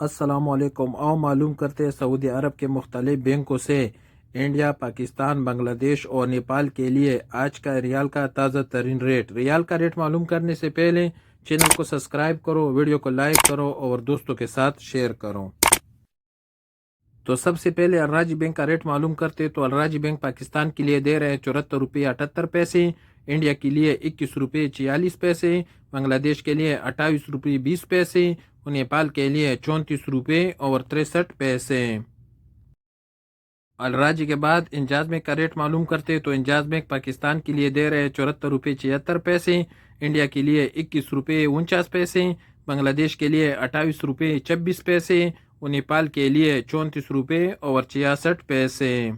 السلام علیکم۔ آؤ معلوم کرتے ہیں سعودی عرب کے مختلف بینکوں سے انڈیا، پاکستان، بنگلہ دیش اور نیپال کے لیے آج کا ریال کا تازہ ترین ریٹ۔ ریال کا ریٹ معلوم کرنے سے پہلے چینل کو سبسکرائب کرو، ویڈیو کو لائک کرو اور دوستوں کے ساتھ شیئر کرو۔ تو سب سے پہلے الراجی بینک کا ریٹ معلوم کرتے تو الراجی بینک پاکستان کے لیے دے رہے 74 روپے 78 پیسے، انڈیا کے لیے 21 روپے 46 پیسے، بنگلہ دیش کے لیے 28 روپے 20 پیسے اور نیپال کے لیے 34 روپے اور 63 پیسے۔ الراجی کے بعد انجاز بینک کا ریٹ معلوم کرتے تو انجاز بینک پاکستان کے لیے دے رہے 74 روپے 76 پیسے، انڈیا کے لیے 21 روپے 49 پیسے، بنگلہ دیش کے لیے 28 روپے 26 پیسے اور نیپال کے لیے 34 روپے اور 66 پیسے۔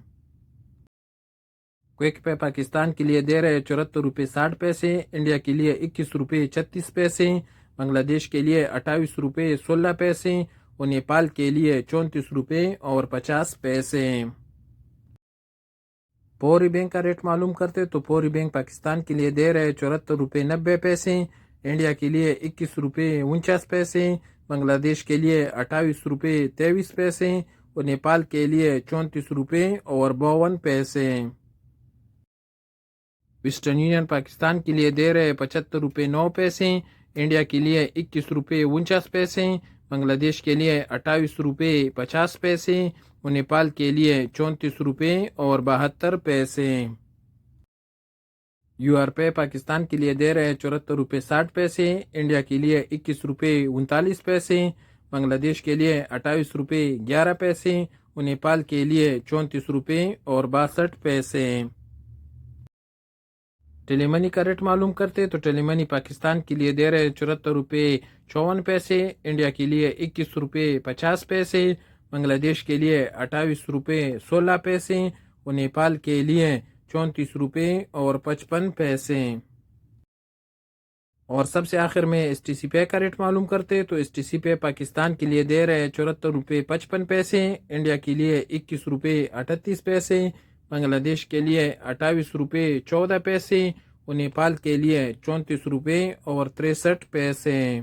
کوئک پے پاکستان کے لیے دے رہے 74 روپے 60 پیسے، انڈیا کے لیے 21 روپے 36 پیسے، بنگلہ دیش کے لیے 28 روپے 16 پیسے اور نیپال کے لیے 34 روپے اور 50 پیسے۔ فوری بینک کا ریٹ معلوم کرتے تو فوری بینک پاکستان کے لیے دے رہے 74 روپے 90 پیسے، انڈیا کے لیے 21 روپے 49 پیسے، بنگلہ دیش کے لیے 28 روپے 23 پیسے اور نیپال کے لیے 34 روپے اور 52 پیسے۔ ویسٹرن یونین پاکستان کے لیے دے رہے 75 روپے 9 پیسے، انڈیا کے لیے 21 روپے 49 پیسے، بنگلہ دیش کے لیے 28 روپے 50 پیسے اور نیپال کے لیے 34 روپے اور 72 پیسے۔ یو آر پے پاکستان کے لیے دے رہے 74 روپے 60 پیسے، انڈیا کے لیے 21 روپے 39 پیسے، بنگلہ دیش کے لیے 28 روپے 11 پیسے اور نیپال کے لیے 34 روپے اور 62 پیسے۔ ٹیلی منی کا ریٹ معلوم کرتے تو ٹیلی منی پاکستان کے لیے دے رہے 74 روپے 54 پیسے، انڈیا کے لیے 21 روپے 50 پیسے، بنگلہ دیش کے لیے 28 روپے 16 پیسے اور نیپال کے لیے 34 روپے اور 55 پیسے۔ اور سب سے آخر میں ایس ٹی سی پے کا ریٹ معلوم کرتے تو ایس ٹی سی پے پاکستان کے لیے دے رہے 74 روپے 55 پیسے، انڈیا کے لیے 21 روپے 38 پیسے، بنگلہ دیش کے لیے 28 روپے 14 پیسے اور نیپال کے لیے 34 روپے اور 63 پیسے۔